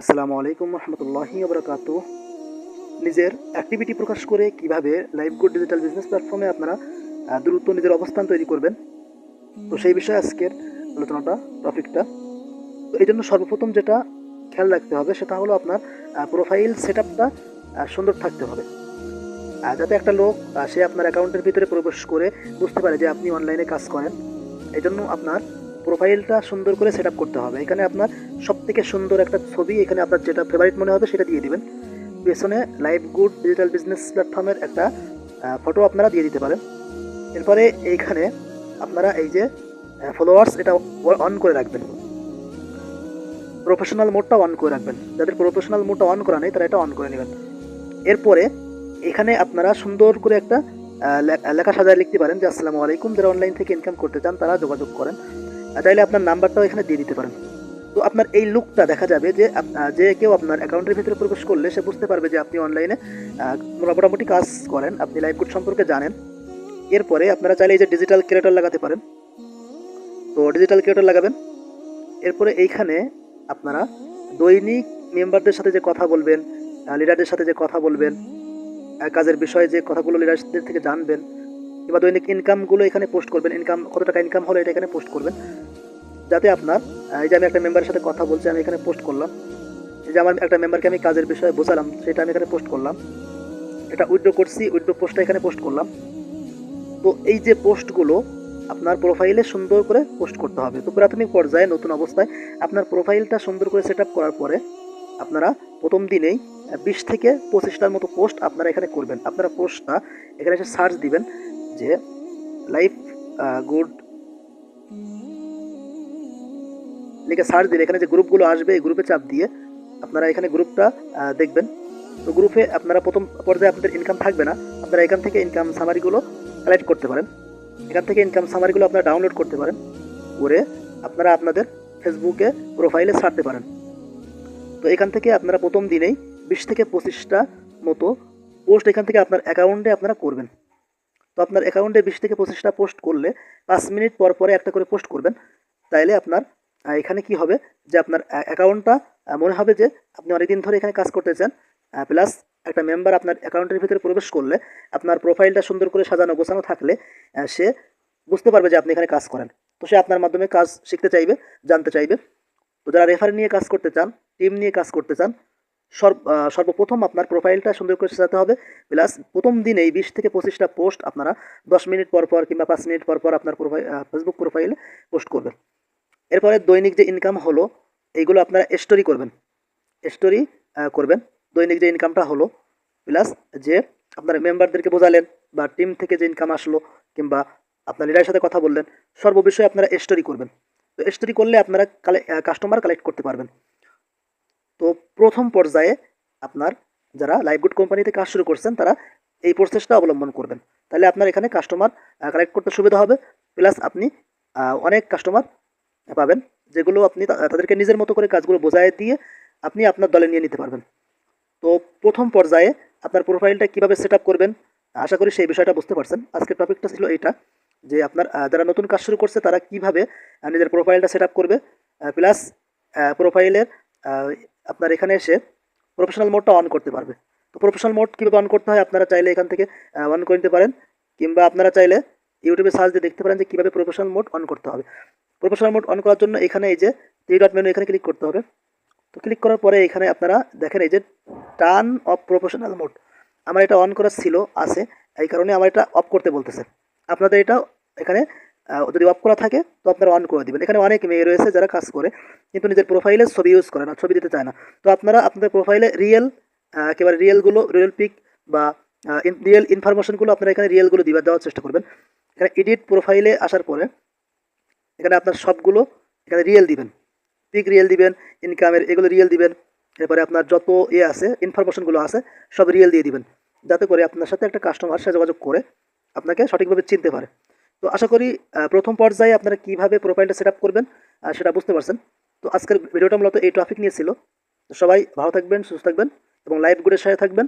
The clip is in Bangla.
আসসালামু আলাইকুম রহমতুল্লাহি ওবরাকাতু। নিজের অ্যাক্টিভিটি প্রকাশ করে কিভাবে লাইভগুড ডিজিটাল বিজনেস প্ল্যাটফর্মে আপনারা দ্রুত নিজের অবস্থান তৈরি করবেন, তো সেই বিষয়ে আজকের আলোচনাটা টপিকটা। তো এই জন্য সর্বপ্রথম যেটা খেয়াল রাখতে হবে সেটা হলো আপনার প্রোফাইল সেট আপটা সুন্দর থাকতে হবে, যাতে একটা লোক সে আপনার অ্যাকাউন্টের ভিতরে প্রবেশ করে বুঝতে পারে যে আপনি অনলাইনে কাজ করেন। এই জন্য আপনার প্রোফাইলটা সুন্দর করে সেট আপ করতে হবে। এখানে আপনার সবথেকে সুন্দর একটা ছবি, এখানে আপনার যেটা ফেভারিট মনে হবে সেটা দিয়ে দিবেন। পেছনে লাইভ গুড ডিজিটাল বিজনেস প্ল্যাটফর্মের একটা ফটো আপনারা দিয়ে দিতে পারেন। এরপরে এইখানে আপনারা এই যে ফলোয়ার্স এটা অন করে রাখবেন, প্রফেশনাল মোডটা অন করে রাখবেন। যাদের প্রফেশনাল মোডটা অন করা নেই তারা এটা অন করে নেবেন। এরপরে এখানে আপনারা সুন্দর করে একটা লেখা সাজায় লিখতে পারেন যে আসসালামু আলাইকুম, যারা অনলাইন থেকে ইনকাম করতে চান তারা যোগাযোগ করেন। চাইলে আপনার নাম্বারটাও এখানে দিয়ে দিতে পারেন। তো আপনার এই লুকটা দেখা যাবে যে যে কেউ আপনার অ্যাকাউন্টের ভিতরে প্রবেশ করলে সে বুঝতে পারবে যে আপনি অনলাইনে মোটামুটি কাজ করেন, আপনি লাইভ কোড সম্পর্কে জানেন। এরপরে আপনারা চাইলে এই যে ডিজিটাল ক্রিয়েটর লাগাতে পারেন, তো ডিজিটাল ক্রিয়েটর লাগাবেন। এরপরে এইখানে আপনারা দৈনিক মেম্বারদের সাথে যে কথা বলবেন, লিডারদের সাথে যে কথা বলবেন, কাজের বিষয়ে যে কথাগুলো লিডারদের থেকে জানবেন, কিংবা দৈনিক ইনকামগুলো এখানে পোস্ট করবেন। ইনকাম কত টাকা ইনকাম হলো এটা এখানে পোস্ট করবেন, যাতে আপনার এই যে আমি একটা মেম্বারের সাথে কথা বলছি আমি এখানে পোস্ট করলাম, এই যে আমার একটা মেম্বারকে আমি কাজের বিষয়ে বোঝালাম সেটা আমি এখানে পোস্ট করলাম, এটা উইথড্র করছি উইথড্র পোস্টটা এখানে পোস্ট করলাম। তো এই যে পোস্টগুলো আপনার প্রোফাইলে সুন্দর করে পোস্ট করতে হবে। তো প্রাথমিক পর্যায়ে নতুন অবস্থায় আপনার প্রোফাইলটা সুন্দর করে সেট আপ করার পরে আপনারা প্রথম দিনেই 20 থেকে 25টার মতো পোস্ট আপনারা এখানে করবেন। আপনারা পোস্টটা এখানে এসে সার্চ দিবেন যে লাইফ গুড লিখে সার্চ দিলে এখানে যে গ্রুপগুলো আসবে এই গ্রুপে চাপ দিয়ে আপনারা এখানে গ্রুপটা দেখবেন। তো গ্রুপে আপনারা প্রথম পর্যায়ে আপনাদের ইনকাম থাকবে না, আপনারা এখান থেকে ইনকাম সামারিগুলো কালেক্ট করতে পারেন। এখান থেকে ইনকাম সামারিগুলো আপনারা ডাউনলোড করতে পারেন, করে আপনারা আপনাদের ফেসবুকে প্রোফাইলে ছাড়তে পারেন। তো এখান থেকে আপনারা প্রথম দিনেই 20 থেকে 25টা মতো পোস্ট এখান থেকে আপনার অ্যাকাউন্টে আপনারা করবেন। তো আপনার অ্যাকাউন্টে 20 থেকে 25টা পোস্ট করলে 5 মিনিট পর পরে একটা করে পোস্ট করবেন। তাইলে আপনার এখানে কি হবে যে আপনার অ্যাকাউন্টটা মনে হবে যে আপনি অনেকদিন ধরে এখানে কাজ করতেছেন। প্লাস একটা মেম্বার আপনার অ্যাকাউন্টের ভিতরে প্রবেশ করলে আপনার প্রোফাইলটা সুন্দর করে সাজানো গোছানো থাকলে সে বুঝতে পারবে যে আপনি এখানে কাজ করেন। তো সে আপনার মাধ্যমে কাজ শিখতে চাইবে, জানতে চাইবে। তো যারা রেফারি নিয়ে কাজ করতে চান, টিম নিয়ে কাজ করতে চান, সর্বপ্রথম আপনার প্রোফাইলটা সুন্দর করে সাজাতে হবে। প্লাস প্রথম দিনেই 20 থেকে 25টা পোস্ট আপনারা 10 মিনিট পর পর কিংবা 5 মিনিট পর পর আপনার ফেসবুক প্রোফাইলে পোস্ট করবেন। এরপরে দৈনিক যে ইনকাম হলো এইগুলো আপনারা স্টোরি করবেন, স্টোরি করবেন দৈনিক যে ইনকামটা হলো, প্লাস যে আপনার মেম্বারদেরকে বোঝালেন বা টিম থেকে যে ইনকাম আসলো কিংবা আপনার লিডারের সাথে কথা বললেন, সর্ববিষয়ে আপনারা স্টোরি করবেন। তো স্টোরি করলে আপনারা কাস্টমার কালেক্ট করতে পারবেন। তো প্রথম পর্যায়ে আপনার যারা লাইভগুড কোম্পানিতে কাজ শুরু করছেন তারা এই প্রসেসটা অবলম্বন করবেন, তাহলে আপনার এখানে কাস্টমার কালেক্ট করতে সুবিধা হবে। প্লাস আপনি অনেক কাস্টমার পাবেন, যেগুলো আপনি তাদেরকে নিজের মতো করে কাজগুলো বোঝায় দিয়ে আপনি আপনার দলে নিয়ে নিতে পারবেন। তো প্রথম পর্যায়ে আপনার প্রোফাইলটা কীভাবে সেট আপ করবেন আশা করি সেই বিষয়টা বুঝতে পারছেন। আজকের টপিকটা ছিল এইটা যে আপনার যারা নতুন কাজ শুরু করছে তারা কীভাবে নিজের প্রোফাইলটা সেট আপ করবে, প্লাস প্রোফাইলের আপনার এখানে এসে প্রফেশনাল মোডটা অন করতে পারবে। তো প্রফেশনাল মোড কীভাবে অন করতে হয় আপনারা চাইলে এখান থেকে অন করে নিতে পারেন, কিংবা আপনারা চাইলে ইউটিউবে সার্চ দিয়ে দেখতে পারেন যে কীভাবে প্রফেশনাল মোড অন করতে হবে। প্রফেশনাল মোড অন করার জন্য এখানে এই যে 3 ডট মেনু এখানে ক্লিক করতে হবে। তো ক্লিক করার পরে এখানে আপনারা দেখেন এই যে টার্ন অফ প্রফেশনাল মোড, আমার এটা অন করা ছিল আছে, এই কারণে আমার এটা অফ করতে বলতেছে। আপনাদের এটা এখানে যদি অফ করা থাকে তো আপনারা অন করে দেবেন। এখানে অনেক মেয়ে রয়েছে যারা কাজ করে কিন্তু নিজের প্রোফাইলে ছবি ইউজ করে না, ছবি দিতে চায় না। তো আপনারা আপনাদের প্রোফাইলে একেবারে রিয়েল পিক বা রিয়েল ইনফরমেশনগুলো আপনারা এখানে রিয়েলগুলো দেওয়ার চেষ্টা করবেন। এখানে এডিট প্রোফাইলে আসার পরে এখানে আপনার সবগুলো এখানে রিয়েল দিবেন, পিক রিয়েল দিবেন, ইনকামের এগুলো রিয়েল দিবেন। এরপরে আপনার যত আছে ইনফরমেশনগুলো আছে সব রিয়েল দিয়ে দিবেন, যাতে করে আপনার সাথে একটা কাস্টমার সে যোগাযোগ করে আপনাকে সঠিকভাবে চিনতে পারে। তো আশা করি প্রথম পর্যায়ে আপনারা কীভাবে প্রোফাইলটা সেট আপ করবেন সেটা বুঝতে পারছেন। তো আজকের ভিডিওটা মূলত এই টপিক নিয়ে ছিল। তো সবাই ভালো থাকবেন, সুস্থ থাকবেন এবং লাইভ গুডের সাথে থাকবেন।